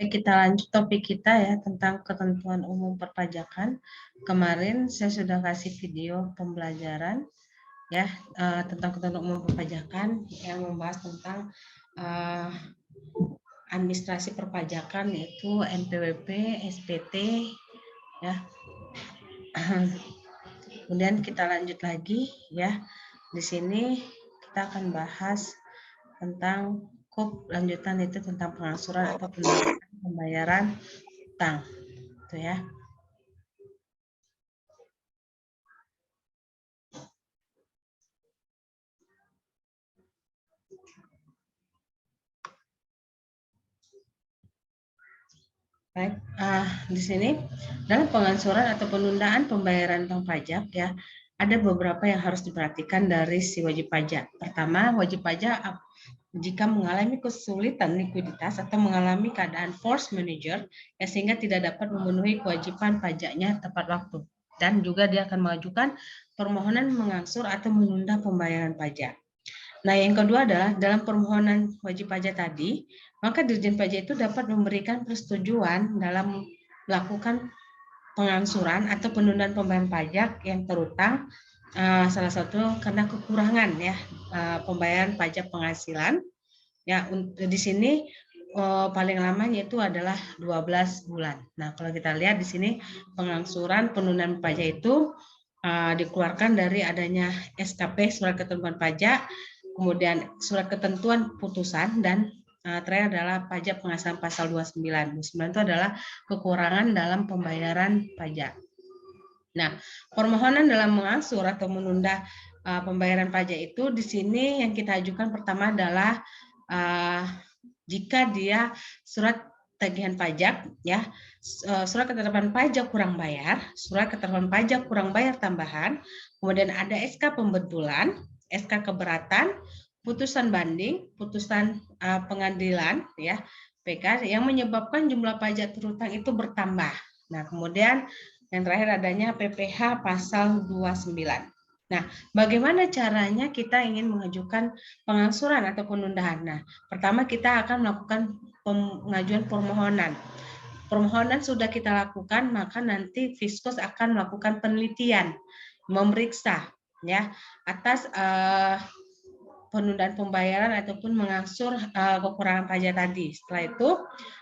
Kita lanjut topik kita ya tentang ketentuan umum perpajakan. Kemarin saya sudah kasih video pembelajaran ya tentang ketentuan umum perpajakan yang membahas tentang administrasi perpajakan yaitu NPWP, SPT ya. Kemudian kita lanjut lagi ya. Di sini kita akan bahas tentang lanjutan itu tentang pengangsuran atau pembayaran utang. Itu ya. Baik, di sini dalam pengangsuran atau penundaan pembayaran utang pajak ya, ada beberapa yang harus diperhatikan dari si wajib pajak. Pertama, wajib pajak jika mengalami kesulitan likuiditas atau mengalami keadaan force majeure ya, sehingga tidak dapat memenuhi kewajiban pajaknya tepat waktu, dan juga dia akan mengajukan permohonan mengangsur atau menunda pembayaran pajak. Nah, yang kedua adalah dalam permohonan wajib pajak tadi, maka Dirjen Pajak itu dapat memberikan persetujuan dalam melakukan pengangsuran atau penundaan pembayaran pajak yang terutang salah satu karena kekurangan ya pembayaran pajak penghasilan. Ya, di sini paling lama yaitu adalah 12 bulan. Nah, kalau kita lihat di sini pengangsuran penundaan pajak itu dikeluarkan dari adanya SKP surat ketentuan pajak, kemudian surat ketentuan putusan, dan terakhir adalah pajak penghasilan pasal 29. 29 itu adalah kekurangan dalam pembayaran pajak. Nah, permohonan dalam mengangsur atau menunda pembayaran pajak itu di sini yang kita ajukan pertama adalah jika dia surat tagihan pajak ya, surat ketetapan pajak kurang bayar, surat ketetapan pajak kurang bayar tambahan, kemudian ada SK pembetulan, SK keberatan, putusan banding, putusan pengadilan ya, PK yang menyebabkan jumlah pajak terutang itu bertambah. Nah, kemudian yang terakhir adanya PPh pasal 29. Nah, bagaimana caranya kita ingin mengajukan pengangsuran atau penundaan? Nah, pertama kita akan melakukan pengajuan permohonan. Permohonan sudah kita lakukan, maka nanti Fiskus akan melakukan penelitian, memeriksa ya atas penundaan pembayaran ataupun mengangsur kekurangan pajak tadi. Setelah itu,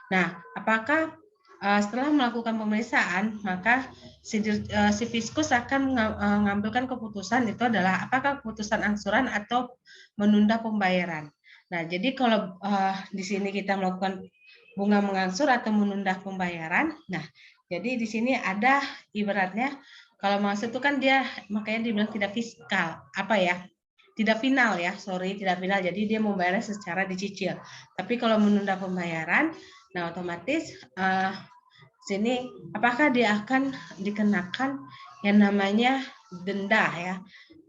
nah apakah setelah melakukan pemeriksaan, maka si Fiskus akan mengambilkan keputusan itu adalah apakah keputusan angsuran atau menunda pembayaran. Nah, jadi kalau di sini kita melakukan bunga mengangsur atau menunda pembayaran, nah jadi di sini ada ibaratnya kalau mengangsur itu kan dia makanya dibilang tidak fiskal, apa ya? Tidak final ya, tidak final. Jadi dia membayarnya secara dicicil. Tapi kalau menunda pembayaran, nah otomatis sini apakah dia akan dikenakan yang namanya denda ya?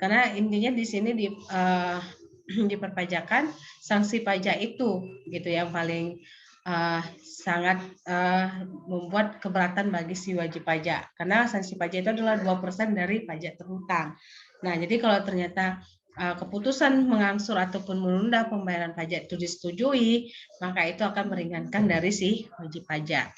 Karena intinya di sini di perpajakan sanksi pajak itu gitu yang paling sangat membuat keberatan bagi si wajib pajak. Karena sanksi pajak itu adalah 2% dari pajak terhutang. Nah, jadi kalau ternyata keputusan mengangsur ataupun menunda pembayaran pajak itu disetujui, maka itu akan meringankan dari si wajib pajak.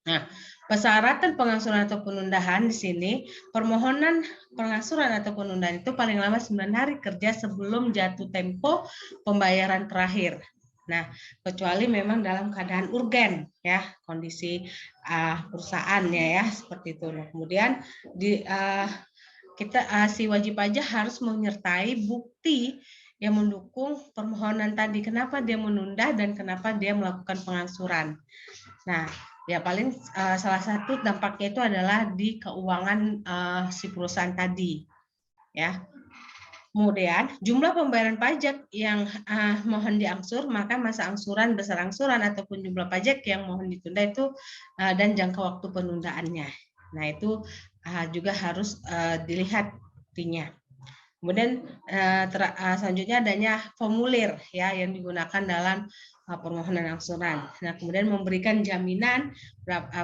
Nah, persyaratan pengangsuran atau penundaan di sini, permohonan pengangsuran atau penundaan itu paling lama 9 hari kerja sebelum jatuh tempo pembayaran terakhir. Nah, kecuali memang dalam keadaan urgen ya, kondisi perusahaannya ya seperti itu. Nah, kemudian si wajib pajak harus menyertai bukti yang mendukung permohonan tadi. Kenapa dia menunda dan kenapa dia melakukan pengangsuran. Nah, ya paling salah satu dampaknya itu adalah di keuangan si perusahaan tadi. Ya. Kemudian jumlah pembayaran pajak yang mohon diangsur, maka masa angsuran, besar angsuran ataupun jumlah pajak yang mohon ditunda itu dan jangka waktu penundaannya. Nah, itu juga harus dilihat buktinya. Kemudian selanjutnya adanya formulir ya yang digunakan dalam permohonan angsuran. Nah, kemudian memberikan jaminan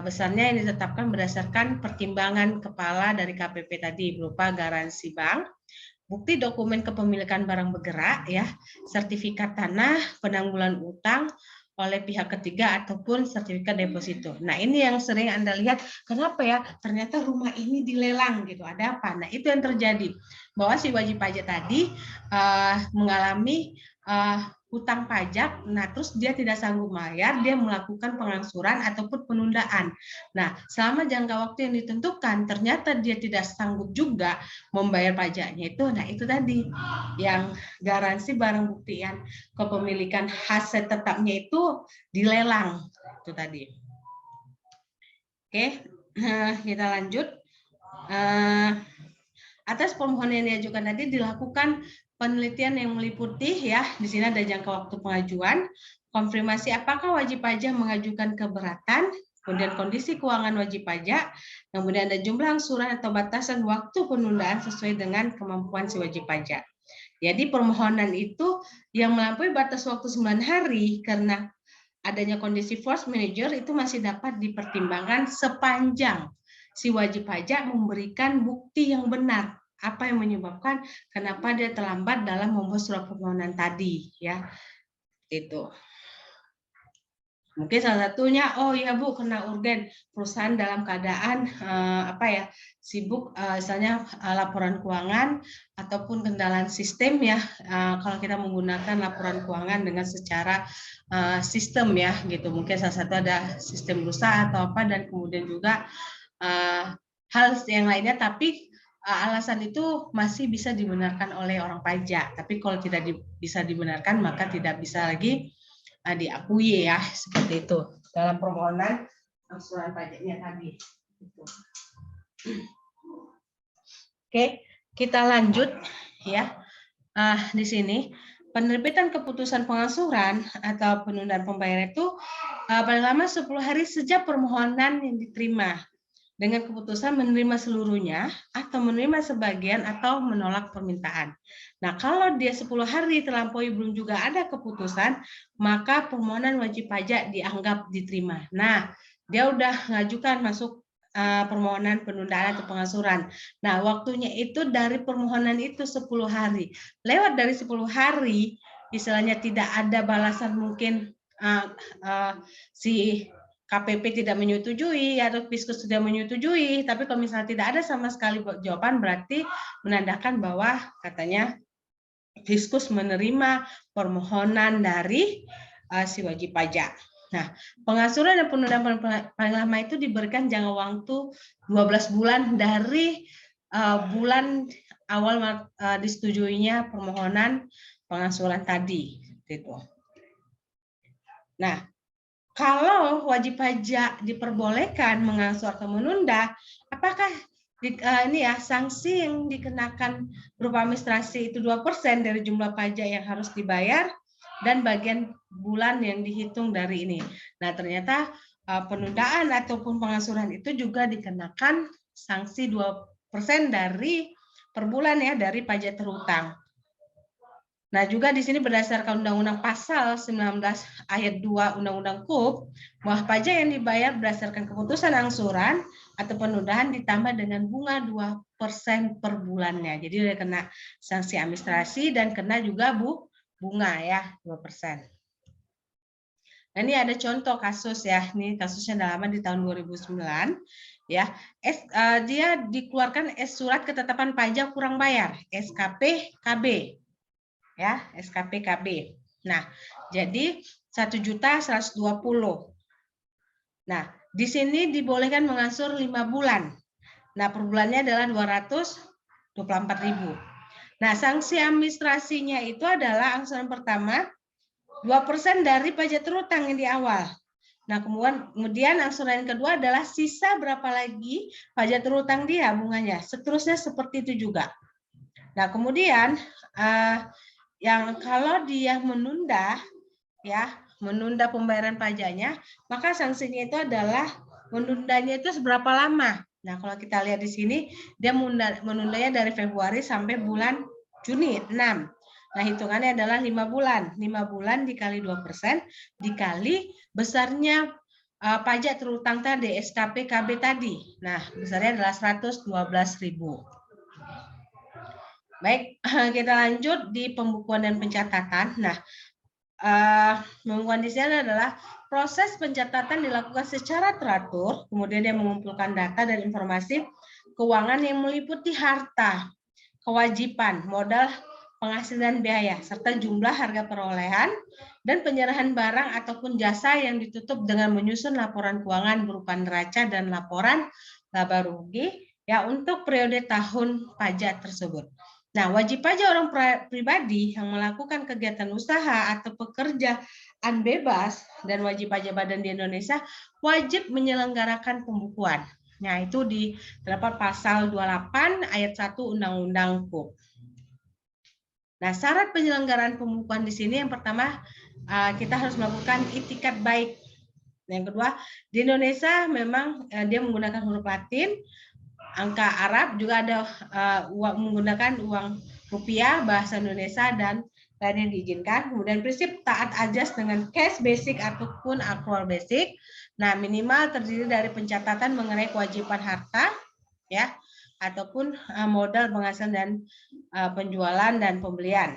besarnya yang ditetapkan berdasarkan pertimbangan kepala dari KPP tadi berupa garansi bank, bukti dokumen kepemilikan barang bergerak, ya, sertifikat tanah, penanggulan utang oleh pihak ketiga ataupun sertifikat deposito. Nah, ini yang sering Anda lihat, kenapa ya? Ternyata rumah ini dilelang gitu. Ada apa? Nah, itu yang terjadi. Bahwa si wajib pajak tadi mengalami hutang pajak, nah terus dia tidak sanggup bayar, dia melakukan pengangsuran ataupun penundaan. Nah, selama jangka waktu yang ditentukan, ternyata dia tidak sanggup juga membayar pajaknya itu, nah itu tadi yang garansi barang buktian kepemilikan aset tetapnya itu dilelang, itu tadi. Oke, kita lanjut. Atas permohonan yang diajukan tadi dilakukan penelitian yang meliputi, ya, di sini ada jangka waktu pengajuan, konfirmasi apakah wajib pajak mengajukan keberatan, kemudian kondisi keuangan wajib pajak, kemudian ada jumlah angsuran atau batasan waktu penundaan sesuai dengan kemampuan si wajib pajak. Jadi permohonan itu yang melampaui batas waktu 9 hari karena adanya kondisi force majeure itu masih dapat dipertimbangkan sepanjang si wajib pajak memberikan bukti yang benar apa yang menyebabkan kenapa dia terlambat dalam membuat surat permohonan tadi, ya. Itu mungkin salah satunya, oh ya Bu, kena urgen, perusahaan dalam keadaan sibuk, misalnya laporan keuangan ataupun kendala sistem, ya. Kalau kita menggunakan laporan keuangan dengan secara sistem, ya, gitu, mungkin salah satu ada sistem bursa atau apa, dan kemudian juga hal yang lainnya, tapi alasan itu masih bisa dibenarkan oleh orang pajak. Tapi kalau tidak bisa dibenarkan, maka tidak bisa lagi diakui, ya, seperti itu dalam permohonan angsuran pajaknya tadi. Oke, kita lanjut, ya. Di sini penerbitan keputusan pengangsuran atau penundaan pembayaran itu paling lama 10 hari sejak permohonan yang diterima, dengan keputusan menerima seluruhnya atau menerima sebagian atau menolak permintaan. Nah, kalau dia 10 hari terlampaui belum juga ada keputusan, maka permohonan wajib pajak dianggap diterima. Nah, dia udah ngajukan masuk permohonan penundaan atau pengangsuran. Nah, waktunya itu dari permohonan itu 10 hari. Lewat dari 10 hari, istilahnya tidak ada balasan, mungkin si KPP tidak menyetujui atau Fiskus tidak menyetujui, tapi kalau misalnya tidak ada sama sekali jawaban, berarti menandakan bahwa katanya Fiskus menerima permohonan dari si wajib pajak. Nah, pengangsuran dan penundaan paling lama itu diberikan jangka waktu 12 bulan dari bulan awal disetujuinya permohonan pengangsuran tadi. Gitu. Nah, kalau wajib pajak diperbolehkan mengangsur atau menunda, apakah sanksi yang dikenakan berupa administrasi itu 2% dari jumlah pajak yang harus dibayar dan bagian bulan yang dihitung dari ini. Nah, ternyata penundaan ataupun pengangsuran itu juga dikenakan sanksi 2% dari per bulan, ya, dari pajak terutang. Nah, juga di sini berdasarkan Undang-Undang Pasal 19 Ayat 2 Undang-Undang KUP, bahwa pajak yang dibayar berdasarkan keputusan angsuran atau penundaan ditambah dengan bunga 2% per bulannya. Jadi udah kena sanksi administrasi dan kena juga bunga, ya, 2%. Nah, ini ada contoh kasus, ya. Ini kasusnya lama di tahun 2009, ya. Dia dikeluarkan surat ketetapan pajak kurang bayar, SKP KB. Ya, SKP KB. Nah, jadi 1.120.000. Nah, di sini dibolehkan mengangsur 5 bulan. Nah, per bulannya adalah 224.000. Nah, sanksi administrasinya itu adalah angsuran pertama 2% dari pajak terutang yang di awal. Nah, kemudian angsuran yang kedua adalah sisa berapa lagi pajak terutang dia bunganya. Seterusnya seperti itu juga. Nah, kemudian yang kalau dia menunda, ya, menunda pembayaran pajaknya, maka sanksinya itu adalah menundanya itu seberapa lama. Nah, kalau kita lihat di sini, dia menundanya dari Februari sampai bulan Juni 6. Nah, hitungannya adalah 5 bulan. 5 bulan dikali 2% dikali besarnya pajak terutang tadi, SKP KB tadi. Nah, besarnya adalah 112.000. Baik, kita lanjut di pembukuan dan pencatatan. Nah, pembukuan di sini adalah proses pencatatan dilakukan secara teratur, kemudian dia mengumpulkan data dan informasi keuangan yang meliputi harta, kewajiban, modal, penghasilan biaya, serta jumlah harga perolehan dan penyerahan barang ataupun jasa yang ditutup dengan menyusun laporan keuangan berupa neraca dan laporan laba rugi ya untuk periode tahun pajak tersebut. Nah, wajib pajak orang pribadi yang melakukan kegiatan usaha atau pekerjaan bebas dan wajib pajak badan di Indonesia wajib menyelenggarakan pembukuan. Nah, itu terdapat pasal 28 ayat 1 Undang-Undang KUP. Nah, syarat penyelenggaraan pembukuan di sini yang pertama kita harus melakukan itikat baik. Yang kedua, di Indonesia memang dia menggunakan huruf Latin, angka Arab, juga ada menggunakan uang rupiah, bahasa Indonesia, dan lain yang diizinkan. Kemudian prinsip taat ajas dengan cash basic ataupun accrual basic. Nah, minimal terdiri dari pencatatan mengenai kewajiban harta, ya, ataupun modal penghasilan dan penjualan dan pembelian.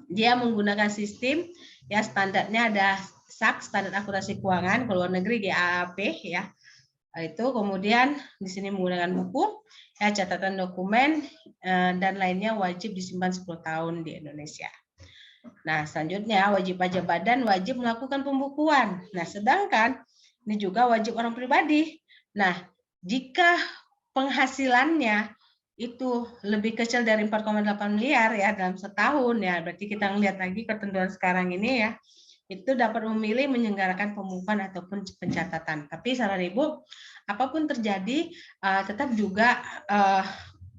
Dia menggunakan sistem, ya standarnya ada SAK, standar akurasi keuangan, ke luar negeri GAAP, ya. Itu kemudian di sini menggunakan buku, ya, catatan dokumen dan lainnya wajib disimpan 10 tahun di Indonesia. Nah, selanjutnya wajib pajak badan wajib melakukan pembukuan. Nah, sedangkan ini juga wajib orang pribadi. Nah, jika penghasilannya itu lebih kecil dari 4,8 miliar ya dalam setahun ya, berarti kita ngelihat lagi ketentuan sekarang ini ya, itu dapat memilih menyelenggarakan pembukuan ataupun pencatatan. Tapi saran Ibu, apapun terjadi, tetap juga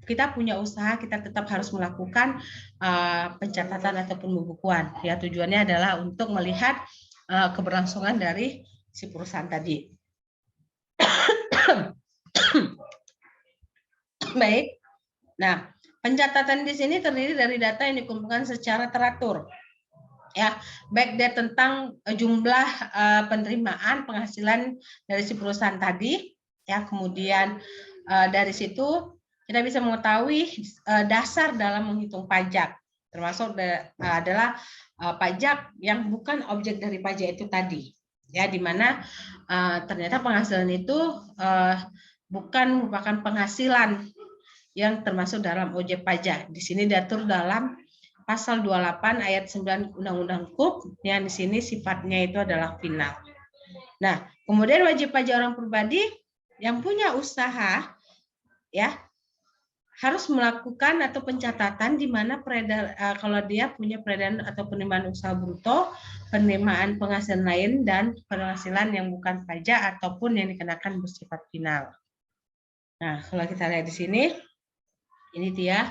kita punya usaha, kita tetap harus melakukan pencatatan ataupun pembukuan. Ya, tujuannya adalah untuk melihat keberlangsungan dari si perusahaan tadi. Baik. Nah, pencatatan di sini terdiri dari data yang dikumpulkan secara teratur. Ya, baik dari tentang jumlah penerimaan penghasilan dari si perusahaan tadi, ya, kemudian dari situ kita bisa mengetahui dasar dalam menghitung pajak, termasuk adalah pajak yang bukan objek dari pajak itu tadi, ya, di mana ternyata penghasilan itu bukan merupakan penghasilan yang termasuk dalam objek pajak. Di sini diatur dalam Pasal 28 ayat 9 Undang-Undang KUP, yang di sini sifatnya itu adalah final. Nah, kemudian wajib pajak orang pribadi yang punya usaha, ya, harus melakukan atau pencatatan di mana kalau dia punya peredaran atau penerimaan usaha bruto, penerimaan penghasilan lain, dan penghasilan yang bukan pajak ataupun yang dikenakan bersifat final. Nah, kalau kita lihat di sini, ini dia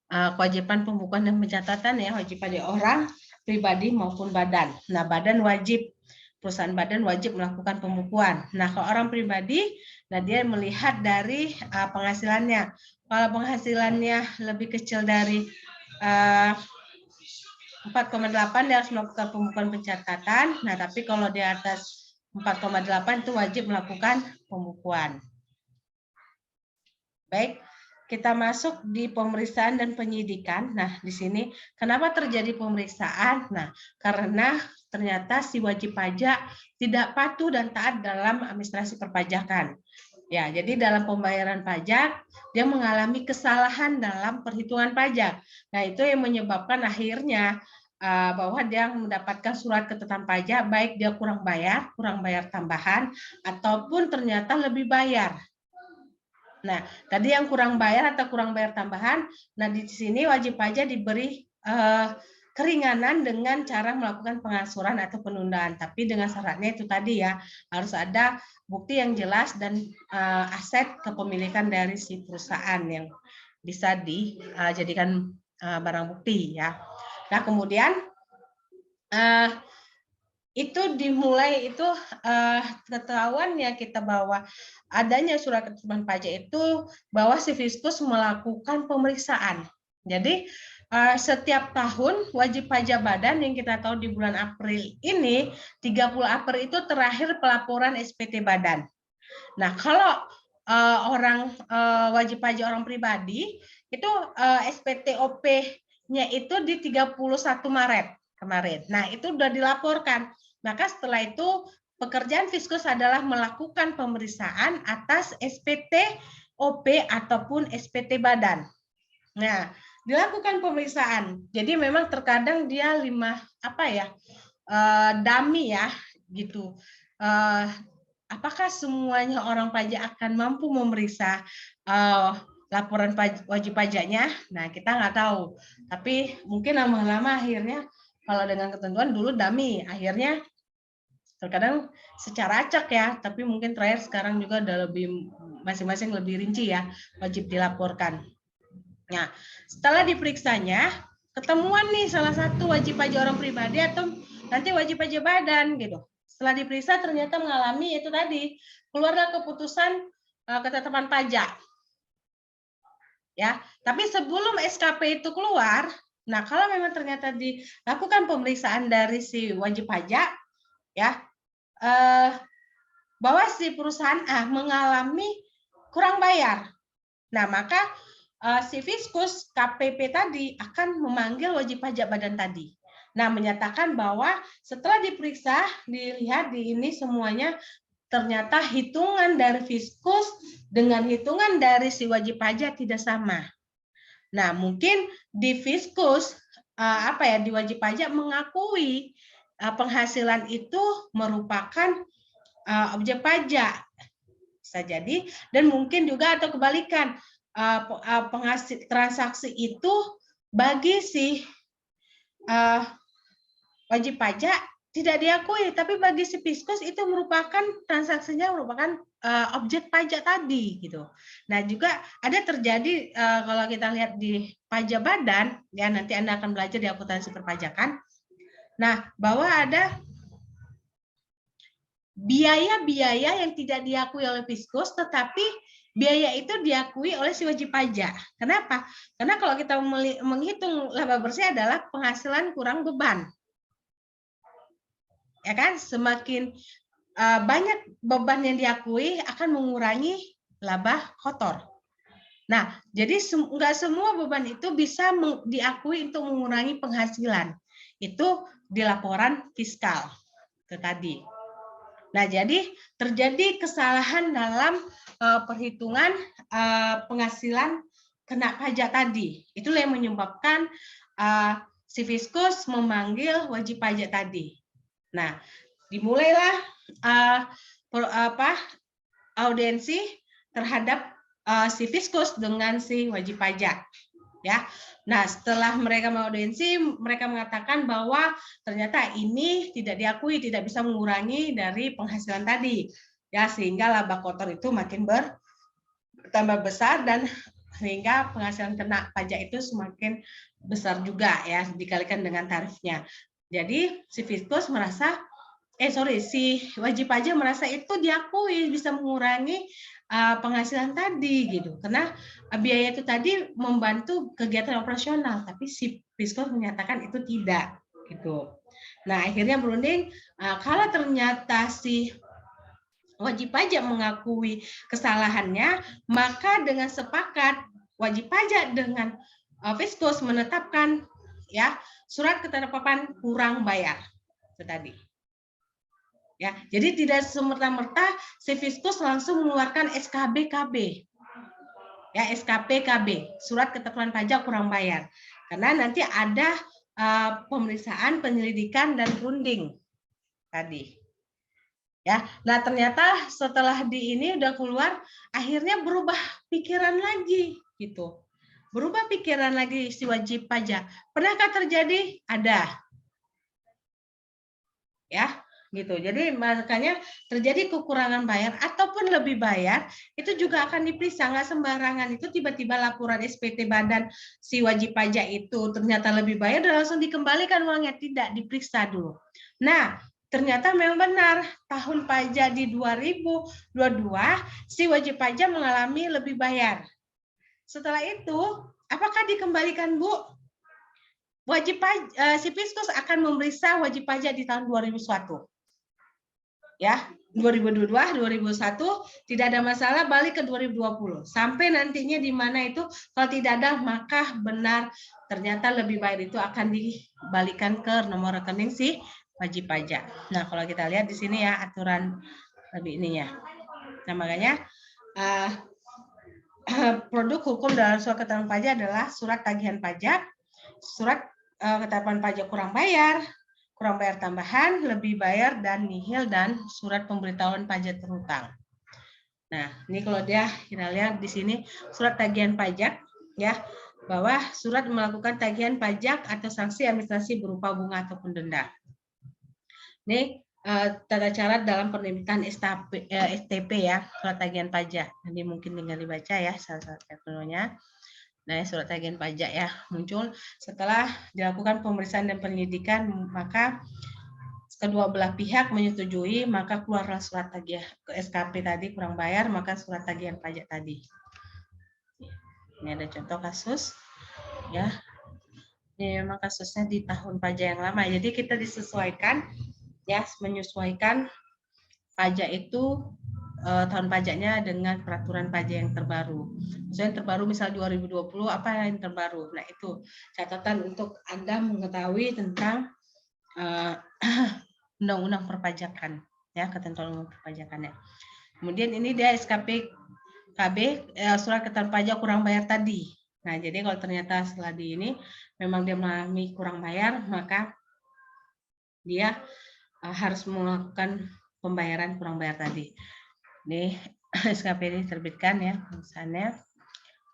kewajiban pembukuan dan pencatatan, ya, wajib pajak orang pribadi maupun badan. Nah, badan wajib, perusahaan badan wajib melakukan pembukuan. Nah, kalau orang pribadi, nah dia melihat dari penghasilannya. Kalau penghasilannya lebih kecil dari 4,8, dia harus melakukan pembukuan pencatatan. Nah, tapi kalau di atas 4,8 itu wajib melakukan pembukuan. Baik, kita masuk di pemeriksaan dan penyidikan. Nah, di sini kenapa terjadi pemeriksaan? Nah, karena ternyata si wajib pajak tidak patuh dan taat dalam administrasi perpajakan. Ya, jadi dalam pembayaran pajak dia mengalami kesalahan dalam perhitungan pajak. Nah, itu yang menyebabkan akhirnya bahwa dia mendapatkan surat ketetapan pajak, baik dia kurang bayar tambahan, ataupun ternyata lebih bayar. Nah, tadi yang kurang bayar atau kurang bayar tambahan, nah di sini wajib pajak diberi keringanan dengan cara melakukan pengangsuran atau penundaan. Tapi dengan syaratnya itu tadi ya, harus ada bukti yang jelas dan aset kepemilikan dari si perusahaan yang bisa dijadikan barang bukti ya. Nah, kemudian itu dimulai itu ketahuannya kita bahwa adanya surat ketetapan pajak itu bahwa si Fiskus melakukan pemeriksaan. Jadi setiap tahun wajib pajak badan yang kita tahu di bulan April ini 30 April itu terakhir pelaporan SPT badan. Nah, kalau orang wajib pajak orang pribadi itu SPTOP-nya itu di 31 Maret kemarin. Nah, itu sudah dilaporkan. Maka setelah itu pekerjaan Fiskus adalah melakukan pemeriksaan atas SPTOP ataupun SPT badan. Nah, dilakukan pemeriksaan. Jadi memang terkadang dia dummy ya gitu. Apakah semuanya orang pajak akan mampu memeriksa laporan wajib pajaknya? Nah, kita nggak tahu. Tapi mungkin lama-lama akhirnya kalau dengan ketentuan dulu dummy, akhirnya terkadang secara acak ya, tapi mungkin terakhir sekarang juga udah lebih masing-masing lebih rinci ya, wajib dilaporkan. Nah, setelah diperiksanya, ketemuan nih salah satu wajib pajak orang pribadi atau nanti wajib pajak badan gitu. Setelah diperiksa ternyata mengalami itu tadi, keluarlah keputusan ketetapan pajak. Ya, tapi sebelum SKP itu keluar, nah kalau memang ternyata dilakukan pemeriksaan dari si wajib pajak, ya, bahwa si perusahaan A mengalami kurang bayar. Nah, maka si Fiskus KPP tadi akan memanggil wajib pajak badan tadi. Nah, menyatakan bahwa setelah diperiksa, dilihat di ini semuanya ternyata hitungan dari Fiskus dengan hitungan dari si wajib pajak tidak sama. Nah, mungkin di Fiskus di wajib pajak mengakui penghasilan itu merupakan objek pajak. Bisa jadi, dan mungkin juga atau kebalikan, penghasil transaksi itu bagi si wajib pajak tidak diakui, tapi bagi si Fiskus itu merupakan transaksinya merupakan objek pajak tadi gitu. Nah, juga ada terjadi kalau kita lihat di pajak badan ya, nanti Anda akan belajar di akuntansi perpajakan. Nah, bahwa ada biaya-biaya yang tidak diakui oleh Fiskus, tetapi biaya itu diakui oleh si wajib pajak. Kenapa? Karena kalau kita menghitung laba bersih adalah penghasilan kurang beban. Ya kan? Semakin banyak beban yang diakui akan mengurangi laba kotor. Nah, jadi nggak semua beban itu bisa diakui untuk mengurangi penghasilan. Itu di laporan fiskal itu tadi. Nah, jadi terjadi kesalahan dalam perhitungan penghasilan kena pajak tadi. Itulah yang menyebabkan si Fiskus memanggil wajib pajak tadi. Nah, dimulailah audiensi terhadap si Fiskus dengan si wajib pajak. Ya. Nah, setelah mereka mengaudiensi, mereka mengatakan bahwa ternyata ini tidak diakui, tidak bisa mengurangi dari penghasilan tadi. Ya, sehingga laba kotor itu makin bertambah besar dan sehingga penghasilan kena pajak itu semakin besar juga ya dikalikan dengan tarifnya. Jadi si Fiskus merasa si wajib pajak merasa itu diakui bisa mengurangi penghasilan tadi gitu, karena biaya itu tadi membantu kegiatan operasional, tapi si Fiskus menyatakan itu tidak gitu. Nah, akhirnya berunding kalau ternyata si wajib pajak mengakui kesalahannya, maka dengan sepakat wajib pajak dengan Fiskus menetapkan ya surat ketetapan kurang bayar itu tadi. Ya, jadi tidak semerta-merta si Fiskus langsung mengeluarkan SKB-KB. Ya, SKP-KB, surat ketetapan pajak kurang bayar. Karena nanti ada pemeriksaan, penyelidikan dan runding tadi. Ya, nah ternyata setelah ini udah keluar, akhirnya berubah pikiran lagi gitu. Berubah pikiran lagi si wajib pajak. Pernahkah terjadi? Ada. Ya, gitu. Jadi makanya terjadi kekurangan bayar ataupun lebih bayar itu juga akan diperiksa, nggak sembarangan itu tiba-tiba laporan SPT badan si wajib pajak itu ternyata lebih bayar dan langsung dikembalikan uangnya, tidak diperiksa dulu. Nah, ternyata memang benar tahun pajak di 2022 si wajib pajak mengalami lebih bayar. Setelah itu apakah dikembalikan, Bu? Wajib pajak si Fiskus akan memeriksa wajib pajak di tahun 2001. ya 2022, 2001 tidak ada masalah, balik ke 2020 sampai nantinya di mana itu kalau tidak ada maka benar ternyata lebih baik itu akan dibalikan ke nomor rekening si wajib pajak. Nah kalau kita lihat di sini ya aturan lebih ininya. Nah makanya produk hukum dalam surat keterangan pajak adalah surat tagihan pajak, surat ketetapan pajak kurang bayar tambahan, lebih bayar, dan nihil, dan surat pemberitahuan pajak terhutang. Nah, ini kalau kita lihat di sini surat tagihan pajak, ya, bahwa surat melakukan tagihan pajak atau sanksi administrasi berupa bunga ataupun denda. Ini tata cara dalam penerbitan STP ya, surat tagihan pajak. Nanti mungkin tinggal dibaca ya salah satunya. Nah, surat tagihan pajak ya muncul setelah dilakukan pemeriksaan dan penyelidikan, maka kedua belah pihak menyetujui, maka keluarlah surat tagihan ke SKP tadi kurang bayar, maka surat tagihan pajak tadi. Ini ada contoh kasus ya. Ini memang kasusnya di tahun pajak yang lama. Jadi kita disesuaikan ya, menyesuaikan pajak itu tahun pajaknya dengan peraturan pajak yang terbaru. Misalnya yang terbaru misal 2020 apa yang terbaru. Nah, itu catatan untuk Anda mengetahui tentang undang-undang perpajakan ya, ketentuan perpajakannya. Kemudian ini dia SKP KB surat keterangan pajak kurang bayar tadi. Nah, jadi kalau ternyata setelah di ini memang dia mengalami kurang bayar, maka dia harus melakukan pembayaran kurang bayar tadi. Ini SKP ini terbitkan ya, misalnya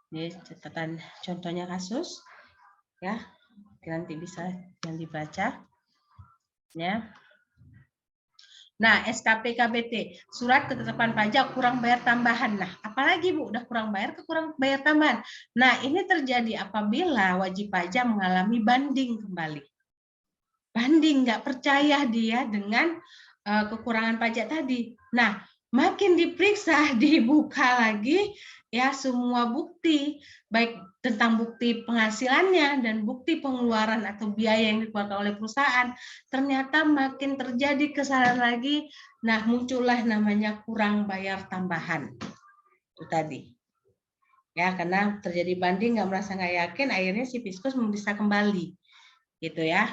ini catatan contohnya kasus ya, nanti bisa yang dibaca ya. Nah, SKP KBT, surat ketetapan pajak kurang bayar tambahan. Nah, apalagi Bu, udah kurang bayar ke kurang bayar tambahan. Nah, ini terjadi apabila wajib pajak mengalami banding kembali. Banding, nggak percaya dia dengan kekurangan pajak tadi. Nah, makin diperiksa, dibuka lagi ya semua bukti, baik tentang bukti penghasilannya dan bukti pengeluaran atau biaya yang dikeluarkan oleh perusahaan, ternyata makin terjadi kesalahan lagi. Nah, muncullah namanya kurang bayar tambahan. Itu tadi. Ya, karena terjadi banding, nggak merasa nggak yakin, akhirnya si Fiskus memeriksa kembali. Gitu ya.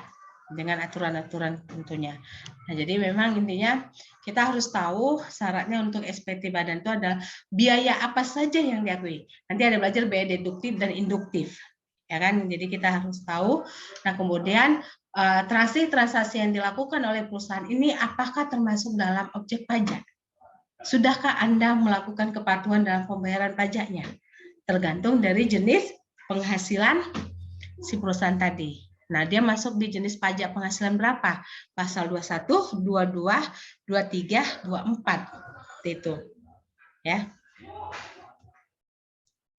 Dengan aturan-aturan tentunya. Nah, jadi memang intinya kita harus tahu syaratnya untuk SPT badan itu adalah biaya apa saja yang diakui. Nanti ada belajar biaya deduktif dan induktif. Ya kan? Jadi kita harus tahu. Nah, kemudian transaksi yang dilakukan oleh perusahaan ini apakah termasuk dalam objek pajak? Sudahkah Anda melakukan kepatuhan dalam pembayaran pajaknya? Tergantung dari jenis penghasilan si perusahaan tadi. Nah, dia masuk di jenis pajak penghasilan berapa? Pasal 21, 22, 23, 24. Itu. Ya.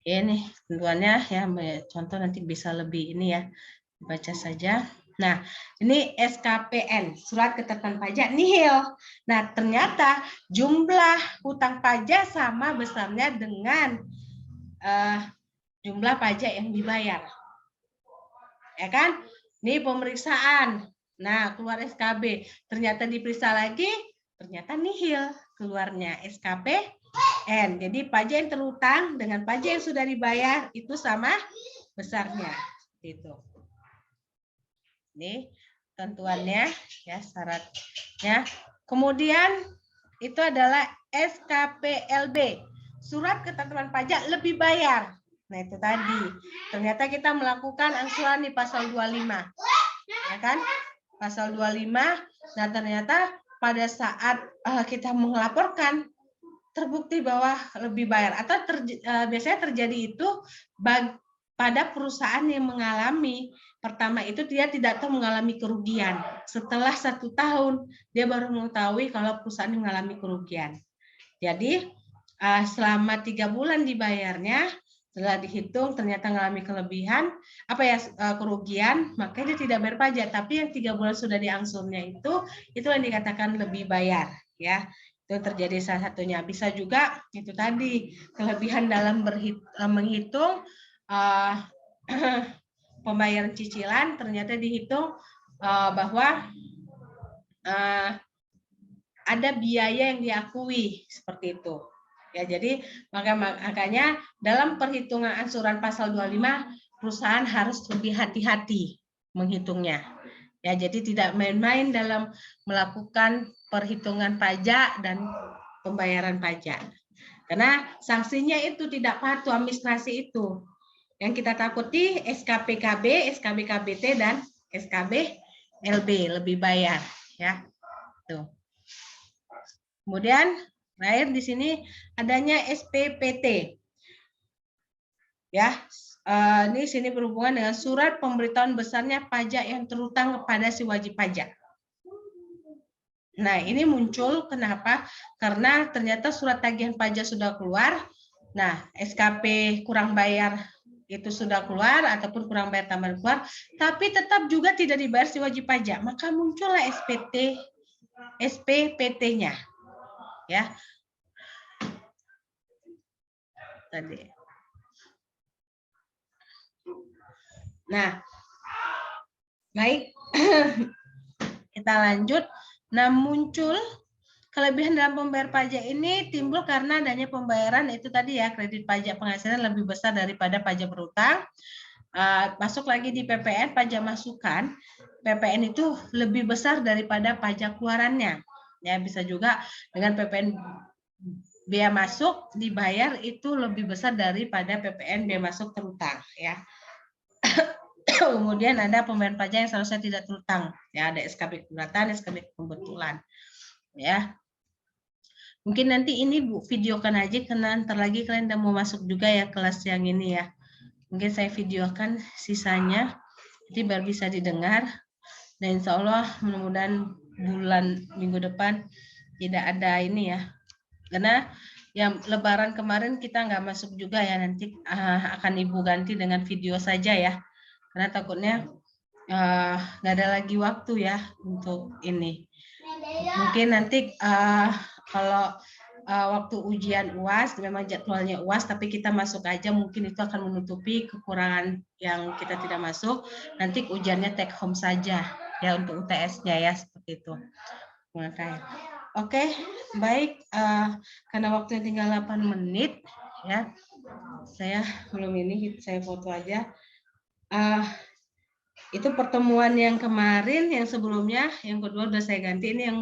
Ini tentuannya ya, contoh nanti bisa lebih ini ya. Baca saja. Nah, ini SKPN, surat keterangan pajak nihil. Nah, ternyata jumlah hutang pajak sama besarnya dengan jumlah pajak yang dibayar. Ya kan? Ini pemeriksaan. Nah, keluar SKB. Ternyata diperiksa lagi, ternyata nihil keluarnya SKPN. Jadi pajak yang terhutang dengan pajak yang sudah dibayar itu sama besarnya. Itu. Ini tentuannya ya, syaratnya. Kemudian itu adalah SKPLB. Surat ketentuan pajak lebih bayar. Nah, itu tadi. Ternyata kita melakukan angsuran di pasal 25. Ya kan? Pasal 25. Nah, ternyata pada saat kita melaporkan terbukti bahwa lebih bayar atau biasanya terjadi itu pada perusahaan yang mengalami pertama itu dia tidak tahu mengalami kerugian. Setelah 1 tahun dia baru mengetahui kalau perusahaan mengalami kerugian. Jadi selama 3 bulan dibayarnya, setelah dihitung ternyata mengalami kelebihan kerugian, maka dia tidak bayar pajak. Tapi yang 3 bulan sudah diangsurnya itu yang dikatakan lebih bayar, ya. Itu terjadi salah satunya. Bisa juga itu tadi kelebihan dalam menghitung pembayaran cicilan, ternyata dihitung bahwa ada biaya yang diakui seperti itu. Ya, jadi makanya dalam perhitungan angsuran pasal 25 perusahaan harus lebih hati-hati menghitungnya. Ya, jadi tidak main-main dalam melakukan perhitungan pajak dan pembayaran pajak. Karena sanksinya itu tidak patuh administrasi itu. Yang kita takuti SKPKB, SKB KBT dan SKB LB lebih bayar, ya. Tuh. Kemudian terakhir di sini adanya SPPT. Ya, ini sini berhubungan dengan surat pemberitahuan besarnya pajak yang terutang kepada si wajib pajak. Nah, ini muncul kenapa? Karena ternyata surat tagihan pajak sudah keluar. Nah, SKP kurang bayar itu sudah keluar ataupun kurang bayar tambahan keluar, tapi tetap juga tidak dibayar si wajib pajak. Maka muncullah SPPT-nya. Ya. Tadi. Nah, baik. Kita lanjut. Nah, muncul kelebihan dalam pembayar pajak ini timbul karena adanya pembayaran itu tadi ya, kredit pajak penghasilan lebih besar daripada pajak berutang. Masuk lagi di PPN, pajak masukan, PPN itu lebih besar daripada pajak keluarannya. Ya, bisa juga dengan PPN biaya masuk dibayar itu lebih besar daripada PPN biaya masuk terutang, ya. Kemudian ada pembayaran pajak yang seharusnya tidak terutang, ya, ada SKB keberatan, SKB kebetulan, ya. Mungkin nanti ini Bu videokan aja karena ntar lagi kalian udah mau masuk juga ya kelas yang ini ya. Mungkin saya videokan sisanya, jadi biar bisa didengar. Dan insya Allah mudah-mudahan bulan minggu depan tidak ada ini ya. Karena yang Lebaran kemarin kita nggak masuk juga ya, nanti akan Ibu ganti dengan video saja ya. Karena takutnya nggak ada lagi waktu ya untuk ini. Mungkin nanti kalau waktu ujian UAS memang jadwalnya UAS, tapi kita masuk aja, mungkin itu akan menutupi kekurangan yang kita tidak masuk. Nanti ujiannya take home saja ya untuk UTS-nya ya, seperti itu. Oke, baik, karena waktunya tinggal 8 menit ya, saya belum ini, saya foto aja. Itu pertemuan yang kemarin, yang sebelumnya, yang kedua udah saya ganti, ini yang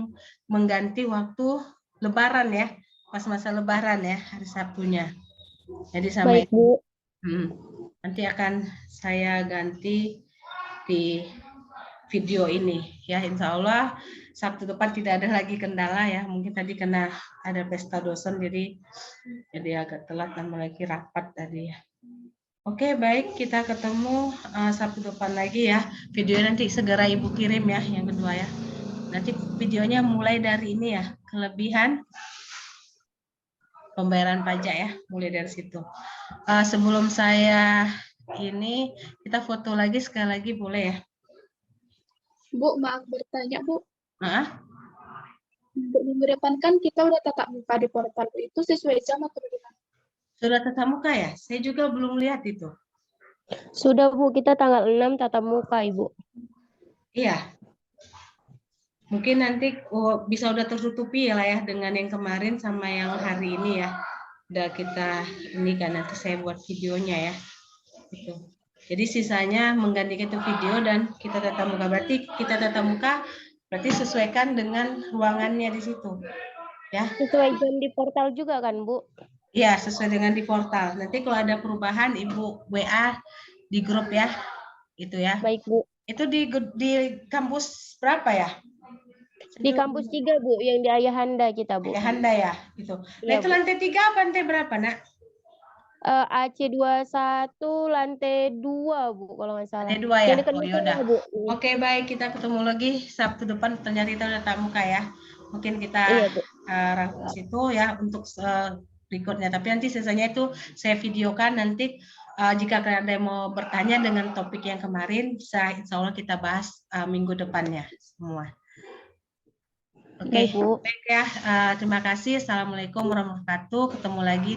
mengganti waktu Lebaran ya, pas masa Lebaran ya, hari Sabtunya. Jadi sama Baik, Bu. Nanti akan saya ganti di video ini ya, insya Allah Sabtu depan tidak ada lagi kendala ya, mungkin tadi kena ada pesta dosen jadi agak telat dan lagi rapat tadi ya. Oke, baik, kita ketemu Sabtu depan lagi ya. Video nanti segera Ibu kirim ya, yang kedua ya. Nanti videonya mulai dari ini ya, kelebihan pembayaran pajak ya, mulai dari situ. Sebelum saya ini, kita foto lagi sekali lagi boleh ya? Bu, maaf bertanya, Bu. Untuk minggu depan kan kita udah tatap muka di portal itu sesuai jam atau bagaimana? Sudah tatap muka ya? Saya juga belum lihat itu. Sudah, Bu. Kita tanggal 6 tatap muka, Ibu. Iya. Mungkin nanti bisa udah tertutupi ya lah ya dengan yang kemarin sama yang hari ini ya. Udah kita ini kan nanti saya buat videonya ya. Gitu. Jadi sisanya menggantikan itu video dan kita tatap muka. Berarti kita tatap muka berarti sesuaikan dengan ruangannya di situ. Ya. Sesuai jam di portal juga kan, Bu? Iya, sesuai dengan di portal. Nanti kalau ada perubahan Ibu WA di grup ya. Itu ya. Baik, Bu. Itu di kampus berapa ya? Di kampus 3, Bu, yang di Ayahanda kita, Bu. Ayahanda ya, gitu. Nah, Iya, itu Bu. lantai 3 apa lantai berapa, Nak? AC21 lantai 2, Bu, kalau nggak salah. Lantai 2 ya? Oh, yaudah. Bu. Oke, baik, kita ketemu lagi Sabtu depan, ternyata kita udah tatap muka ya. Mungkin kita rangkum situ ya untuk berikutnya. Tapi nanti sisanya itu saya videokan nanti. Jika kalian ada yang mau bertanya dengan topik yang kemarin, bisa insya Allah kita bahas minggu depannya semua. Oke, baik ya. Terima kasih. Assalamualaikum warahmatullahi wabarakatuh. Ketemu lagi.